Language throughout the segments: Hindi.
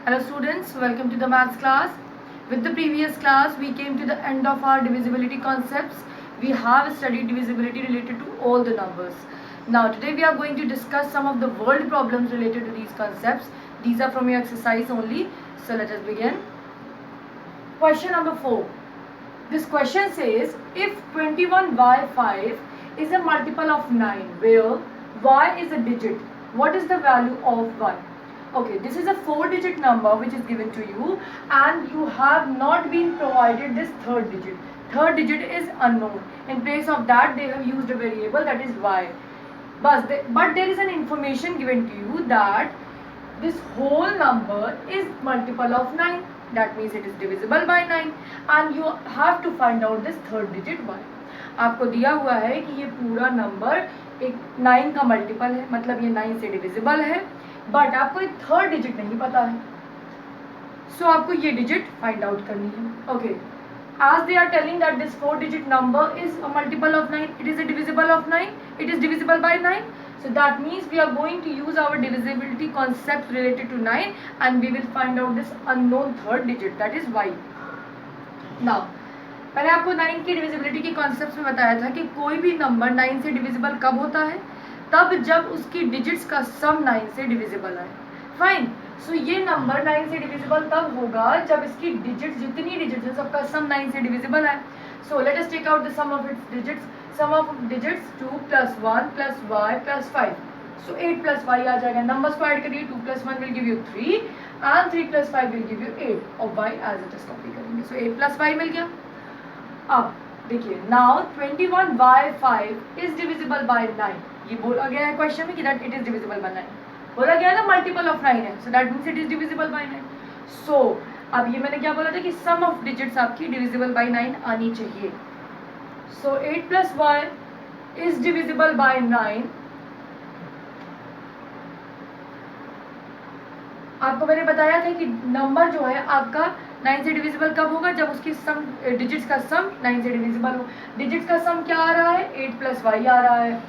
Hello students, welcome to the maths class. With the previous class, we came to the end of our divisibility concepts. We have studied divisibility related to all the numbers. Now today we are going to discuss some of the world problems related to these concepts. These are from your exercise only. So let us begin. Question number 4. This question says, if 21y5 is a multiple of 9 where y is a digit, what is the value of y? Okay, this is a 4-digit number which is given to you and you have not been provided this third digit. Third digit is unknown. In place of that they have used a variable, that is y. But there is an information given to you that this whole number is multiple of 9. That means it is divisible by 9 and you have to find out this third digit y. आपको दिया हुआ है कि ये पूरा नंबर एक 9 का मल्टीपल है, मतलब ये 9 से डिविजिबल है, बट आपको एक थर्ड डिजिट नहीं पता है. सो आपको ये डिजिट फाइंड आउट करनी है. Okay, as they are telling that this 4-digit number is a multiple of 9, it is a divisible of 9, it is divisible by 9. So that means we are going to use our divisibility concept related to 9 and we will find out this unknown third digit, that is y. Now पहले आपको 9 की डिविजिबिलिटी के कॉन्सेप्ट में बताया था कि कोई भी नंबर 9 से डिविजिबल कब होता है, तब जब उसकी डिजिट्स का सम 9 से डिविजिबल आए. फाइन. सो ये नंबर 9 से डिविजिबल तब होगा जब इसकी डिजिट्स, जितनी डिजिट्स है सबका सम 9 से डिविजिबल है. So let us take out the sum of its digits. Sum of digits 2 + 1 + y + 5. So 8 + y आ जाएगा. नंबर्स को ऐड करिए. 2 + 1 will give you 3 and 3 + 5 will give you 8 और y as it is copy करेंगे. सो 8 + y मिल गया. अब देखिए, now 21y5 is divisible by 9. ये बोला गया है क्वेश्चन में कि that it is divisible by 9. बोला गया ना मल्टीपल ऑफ 9 है, so that means it is divisible by 9. सो अब ये मैंने क्या बोला था कि सम ऑफ डिजिट्स आपकी डिविजिबल बाय 9 आनी चाहिए. सो 8 + y इज डिविजिबल बाय 9. आपको मैंने बताया था कि नंबर जो है आपका 9 से डिविजिबल कब होगा, जब उसकी सम डिजिट्स का सम 9 से डिविजिबल हो. डिजिट्स का सम क्या आ रहा है, 8 + y आ रहा है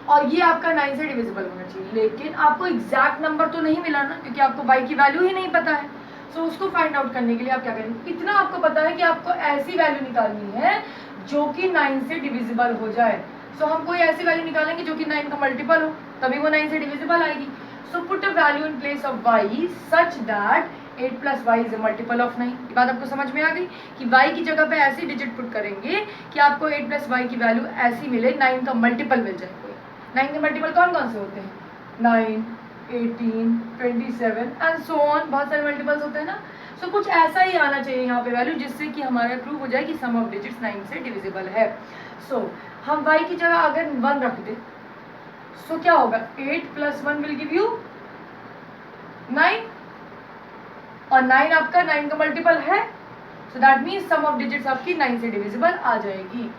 और ये आपका 9 से डिविजिबल होना चाहिए. लेकिन आपको एग्जैक्ट नंबर तो नहीं मिला ना, क्योंकि आपको y की वैल्यू ही नहीं पता है. सो उसको फाइंड आउट करने के लिए आप क्या करेंगे, इतना आपको पता है कि आपको ऐसी वैल्यू निकालनी है जो कि 9 से डिविजिबल हो जाए. सो हम कोई ऐसी वैल्यू निकालेंगे जो कि 9 का मल्टीपल हो, तभी वो 9 से डिविजिबल आएगी. So put a value in place of y such that 8 + y is a multiple of 9. ये बात आपको समझ में आ गई कि y की जगह पे ऐसी डिजिट पुट करेंगे कि आपको 8 + y की वैल्यू ऐसी मिले, 9 का मल्टीपल मिल जाए. कोई 9 के मल्टीपल कौन कौन से होते हैं, 9, 18, 27 एंड सो ऑन. बहुत सारे मल्टीपल्स होते हैं ना. सो कुछ ऐसा ही आना चाहिए यहाँ पे वैल्यू जिससे कि हमारा प्रूव हो जाए कि सम ऑफ डिजिट्स 9 से डिविजिबल है. सो हम y की जगह अगर 1 रख दे, सो क्या होगा, 8 + 1 विल गिव यू 9 और 9 आपका 9 का मल्टीपल है. So that means sum of digits आपकी 9 से डिविजिबल आ जाएगी.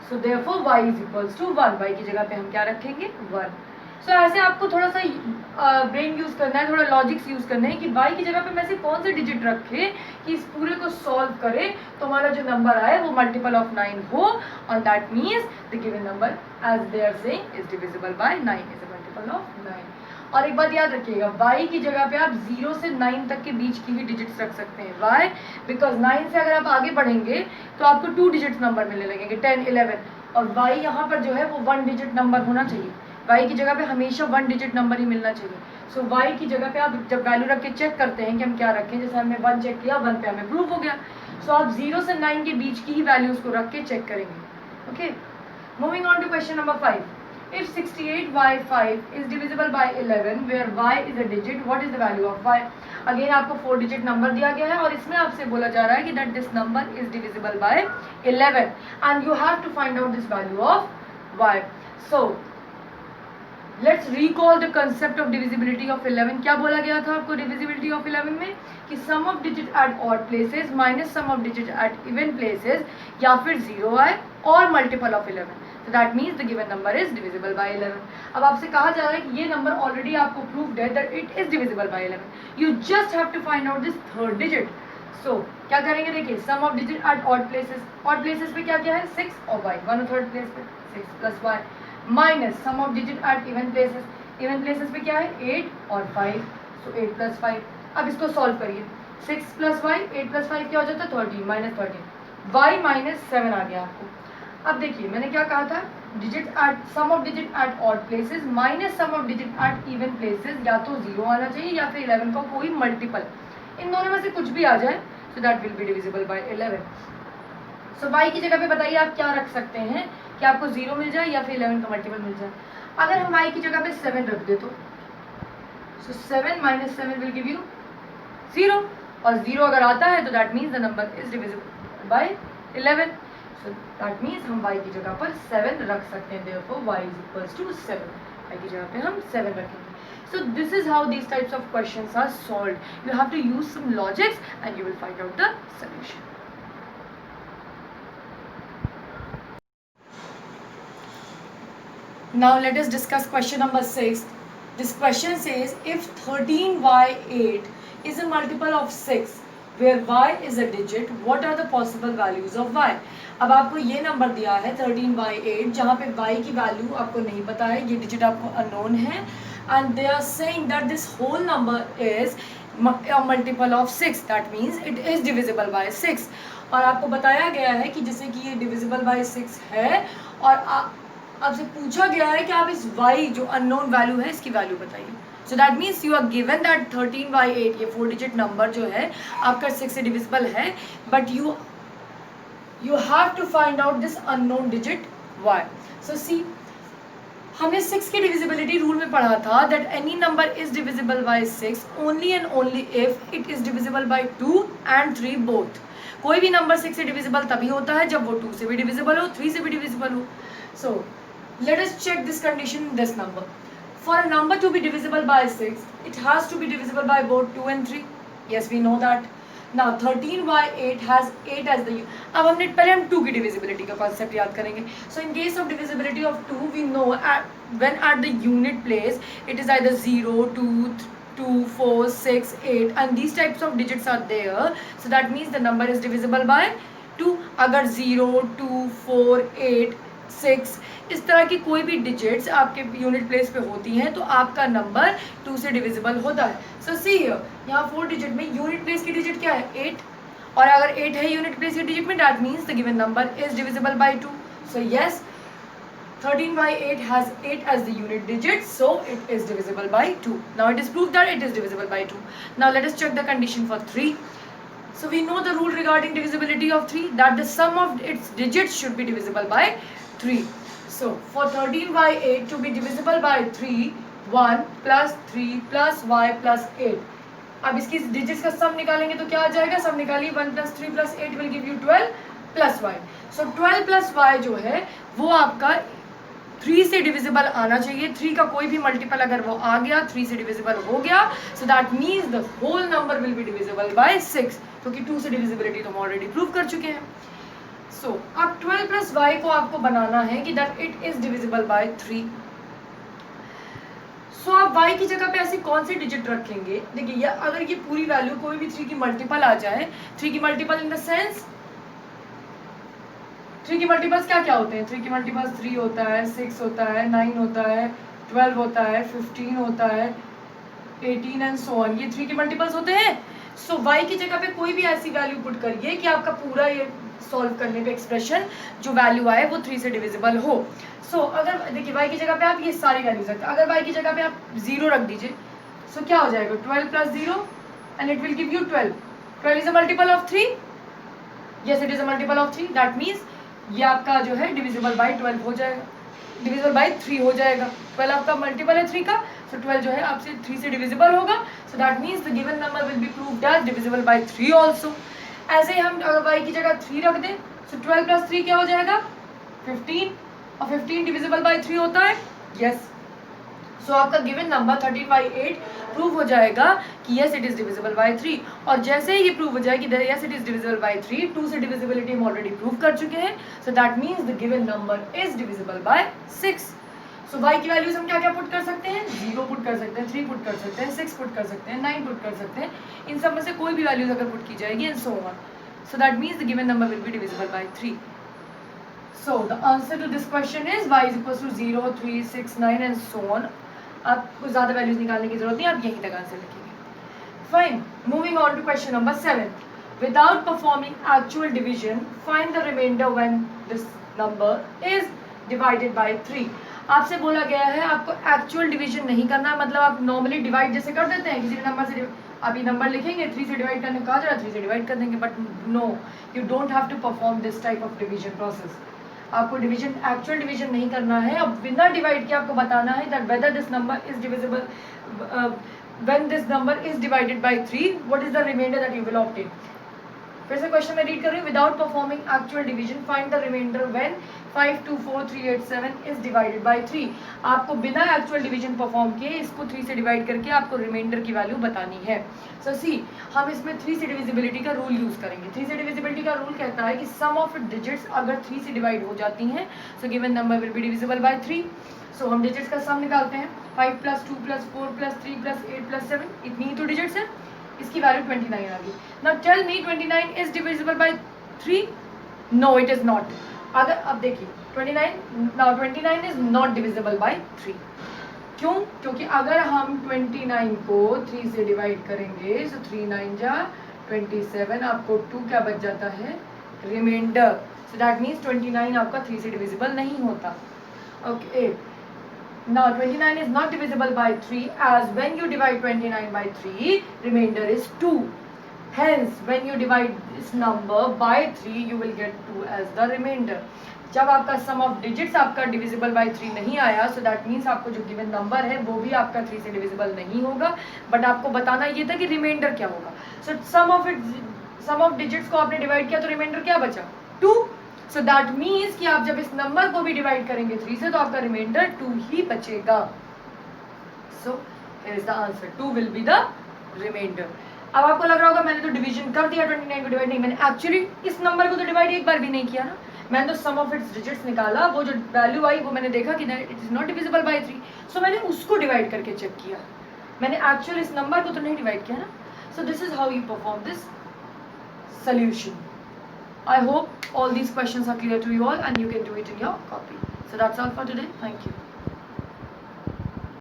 So therefore y = 1. y की जगह पे हम क्या रखेंगे, 1. सो ऐसे आपको थोड़ा सा ब्रेन यूज करना है, थोड़ा लॉजिक्स यूज करना है कि y की जगह पे मैं से कौन से डिजिट रखे कि इस पूरे को सॉल्व करे तो हमारा जो नंबर आए वो मल्टीपल ऑफ 9 हो. और that means the given number as they are saying is divisible by 9, is a multiple of 9. और एक बात याद रखिएगा, y की जगह पे आप 0 से 9 तक के बीच की ही डिजिट्स रख सकते हैं. वाई, बिकॉज 9 से अगर आप आगे बढ़ेंगे तो आपको 2 डिजिट्स नंबर मिलने लगेंगे, 10, 11. और y यहाँ पर जो है वो 1 डिजिट नंबर होना चाहिए. y की जगह पे हमेशा 1 डिजिट नंबर ही मिलना चाहिए. सो y की जगह पे आप जब वैल्यू रख के चेक करते हैं कि हम क्या रखें, जैसे हमने 1 चेक किया, 1 पे हमें प्रूफ हो गया. सो आप 0 से 9 के बीच की ही वैल्यूज को रख के चेक करेंगे. Okay, moving on to question number 5. If 68y5 is divisible by 11 where y is a digit, what is the value of y? Again आपको 4 डिजिट नंबर दिया गया है और इसमें आपसे बोला जा रहा है कि that this number is divisible by 11 and you have to find out this value of y. So let's recall the concept of divisibility of 11. क्या बोला गया था आपको divisibility of 11 में कि sum of digit at odd places minus sum of digit at even places या फिर 0 आए और multiple of 11. So that means the given number is divisible by 11. अब आपसे कहा जा रहा है कि ये नंबर ऑलरेडी आपको प्रूव्ड है that it is divisible by 11. You just have to find out this third digit. So क्या करेंगे, देखिए sum of digit at odd places. Odd places पे क्या क्या है, 6 और y. 1/3 प्लेस पे 6 + y minus sum of digit at even places. Even places पे क्या है, 8 और 5. So 8 plus 5. अब इसको सॉल्व करिए. 6 प्लस वाई, 8 प्लस 5 क्या हो जाता है 13 माइनस 13. वाई माइनस 7 आ गया आपको. अब देखिए मैंने क्या कहा था, digit at sum of digit at odd places minus sum of digit at even places. या तो 0 आना चाहिए या फिर 11 का कोई मल्टीपल. इन दोनों में से कुछ भी आ जाए so that will be divisible by 11. So y की जगह पे बताइए आप क्या रख सकते हैं कि आपको 0 मिल जाए या फिर 11 का मल्टीपल मिल जाए. अगर हम y की जगह पे 7 रख दे तो so 7 minus 7 will give you 0. और 0 अगर आता है तो that means the number is divisible by 11. So that means हम y की जगह पर 7 रख सकते हैं. Therefore y is equals to 7. y की जगह पे हम 7 रखेंगे. So this is how these types of questions are solved. You have to use some logics and you will find out the solution. Now let us discuss question number 6. This question says if 13y8 is a multiple of 6 where y is a digit, what are the possible values of y? अब आपको ये नंबर दिया है 13y8 जहाँ पे y की वैल्यू आपको नहीं पता है, ये डिजिट आपको अननोन है, and they are saying that this whole number is a multiple of 6. that means it is divisible by 6. और आपको बताया गया है कि जैसे कि ये divisible by 6 है और आपसे पूछा गया है कि आप इस y जो अननोन वैल्यू है इसकी वैल्यू बताइए. So that means you are given that 13y8 ये 4 डिजिट नंबर जो है आपका 6 से डिविजिबल है, but you have to find out this unknown digit y. So see, हमने 6 की डिविजिबिलिटी रूल में पढ़ा था that any number is divisible by 6 only and only if it is divisible bye 2 and 3 both. कोई भी नंबर 6 से डिविजिबल तभी होता है जब वो 2 से भी डिविजिबल हो, 3 से भी डिविजिबल हो. So let us check this condition in this number. For a number to be divisible by 6 it has to be divisible by both 2 and 3. Yes we know that. Now 13y8 has 8 as the. अब हमने पहले हम 2 की डिविजिबिलिटी का कॉन्सेप्ट याद करेंगे. So in case of divisibility of 2 we know when at the unit place it is either 0, 2, 2, 4, 6, 8 and these types of digits are there. So that means the number is divisible by 2. अगर 0, 2, 4, 8, 6 इस तरह की कोई भी डिजिट्स आपके यूनिट प्लेस पे होती हैं तो आपका नंबर 2 से डिविजिबल होता है. सो सी यहाँ 4 डिजिट में यूनिट प्लेस की डिजिट क्या है 8 और अगर 8 है यूनिट प्लेस की डिजिट में that means the given number is divisible bye 2. So yes 13y8 has 8 as the unit digit, so it is divisible by 2. Now it is proved that it is divisible by 2. Now let us check the condition for 3. So we know the rule regarding divisibility of 3 that the sum of its digits should be divisible by 3. So for 13y8 to be divisible by 3, 1 plus 3 plus y plus 8. अब इसकी डिजिट्स का सम निकालेंगे तो क्या आ जाएगा, सम निकालिए 1 plus 3 plus 8 will give you 12 plus y. So 12 plus y जो है वो आपका 3 से डिविजिबल आना चाहिए. 3 का कोई भी मल्टीपल अगर वो आ गया 3 से डिविजिबल हो गया so that means the whole number will be divisible by 6 क्योंकि 2 से डिविजिबिलिटी तो हम ऑलरेडी प्रूव कर चुके हैं. सो अब 12 प्लस y को आपको बनाना है कि that it is divisible by 3. सो आप y की जगह पे ऐसी कौन सी डिजिट रखेंगे. देखिए अगर ये पूरी वैल्यू कोई भी 3 की मल्टीपल आ जाए, 3 की मल्टीपल इन द सेंस 3 की मल्टीपल्स क्या क्या होते हैं. 3 की मल्टीपल्स 3 होता है, 6 होता है, 9 होता है, 12 होता है, 15 होता है, 18 एंड सो ऑन. ये 3 के मल्टीपल्स होते हैं. सो y की जगह पे कोई भी ऐसी वैल्यू पुट करिए कि आपका पूरा ये सॉल्व करने पे एक्सप्रेशन जो वैल्यू आए वो 3 से डिविजिबल हो. सो अगर देखिए y की जगह पे आप ये सारी वैल्यूज रखते हैं. अगर y की जगह पे आप 0 रख दीजिए सो क्या हो जाएगा 12 plus 0 and it will give you 12. 12 is a multiple of 3. Yes it is a multiple of 3. That means ये आपका जो है डिविजिबल बाय 12 हो जाएगा, डिविजिबल बाय 3 हो जाएगा. 12 आपका मल्टीपल है 3 का, सो 12 जो है आपसे 3 से डिविजिबल होगा. So that means the given number will be proved as divisible by 3 also. ऐसे ही हम अगर y की जगह 3 रख दें सो 12 प्लस 3 क्या हो जाएगा 15 और 15 डिविजिबल बाय 3 होता है. यस सो आपका गिवन नंबर 13y8 प्रूव हो जाएगा कि yes it is divisible by 3. और जैसे ही ये प्रूव हो जाएगी yes it is divisible by 3, 2 से डिविजिबिलिटी हम ऑलरेडी प्रूव कर चुके हैं. सो that means the given number is divisible by 6. So y की वैल्यूज हम क्या क्या पुट कर सकते हैं, 0 पुट कर सकते हैं, 3 पुट कर सकते हैं, 6 पुट कर सकते हैं, 9 पुट कर सकते हैं. इन सब में से कोई भी वैल्यूज अगर पुट की जाएगी and so on. So that means the given number will be divisible by 3. So the answer to this question is y is equals to 0, 3, 6, 9 and so on. आपको ज़्यादा वैल्यूज निकालने की जरूरत नहीं, आप यहीं तक आंसर लिखेंगे. Fine. Moving on to question number 7. Without performing actual division, find the remainder when this number is divided by 3. आपसे बोला गया है आपको एक्चुअल डिवीजन नहीं करना है, मतलब आप नॉर्मली डिवाइड जैसे कर देते हैं किसी भी नंबर से, आप ये नंबर लिखेंगे 3 से डिवाइड करने को कहा जा रहा है 3 से डिवाइड कर देंगे, but no, you don't have to perform this type of division process. आपको डिवीजन एक्चुअल डिवीजन नहीं करना है. अब बिना डिवाइड के आपको बताना है that whether this number is divisible when this number is divided by 3, what is the remainder that you will obtain. फिर से क्वेश्चन मैं रीड कर रही हूँ. Without performing actual division find the remainder when 524387 is divided by 3. आपको बिना एक्चुअल डिवीजन परफॉर्म किए इसको 3 से डिवाइड करके आपको रिमाइंडर की वैल्यू बतानी है. सो सी, हम इसमें 3 से डिविजिबिलिटी का रूल यूज करेंगे. 3 से डिविजिबिलिटी का रूल कहता है कि सम ऑफ डिजिट्स अगर 3 से डिवाइड हो जाती हैं so given number will be divisible by 3. सो हम डिजिट्स का सम निकालते हैं. 5 + 2 + 4 + 3 + 8 + 7, इतनी ही तो डिजिट्स है. इसकी वैल्यू 29 आ गई. Now tell me 29 is divisible by 3? No, it is not. अगर अब देखिए 29 इज नॉट डिविजिबल बाय 3. क्यों? क्योंकि अगर हम 29 को 3 से डिवाइड करेंगे सो 3 9 जा 27, आपको 2 क्या बच जाता है, रिमाइंडर. सो दैट मीन्स 29 आपका 3 से डिविजिबल नहीं होता. Okay. Now 29 is not divisible by 3 as when you divide 29 by 3, remainder is 2. Hence, when you divide this number by 3, you will get 2 as the remainder. जब आपका sum of digits आपका divisible by 3 नहीं आया, so that means आपको जो given number है वो भी आपका 3 से divisible नहीं होगा, but आपको बताना ये था कि remainder क्या होगा. So sum of digits को आपने divide किया तो remainder क्या बचा, 2. सो दैट मीन्स कि आप जब इस नंबर को भी डिवाइड करेंगे 3 से तो आपका रिमाइंडर 2 ही बचेगा. So here is the answer, 2 will be the remainder. अब आपको लग रहा होगा मैंने तो डिवीजन कर दिया 29 को डिवाइड. नहीं, मैंने एक्चुअली इस नंबर को तो डिवाइड एक बार भी नहीं किया ना. मैंने तो सम ऑफ इट्स डिजिट्स निकाला, वो जो वैल्यू आई वो मैंने देखा कि it is not divisible by 3, सो मैंने उसको डिवाइड करके चेक किया. मैंने एक्चुअली इस नंबर को तो नहीं डिवाइड किया ना. So this is how you perform this solution. I hope all these questions are clear to you all and you can do it in your copy. So that's all for today. Thank you.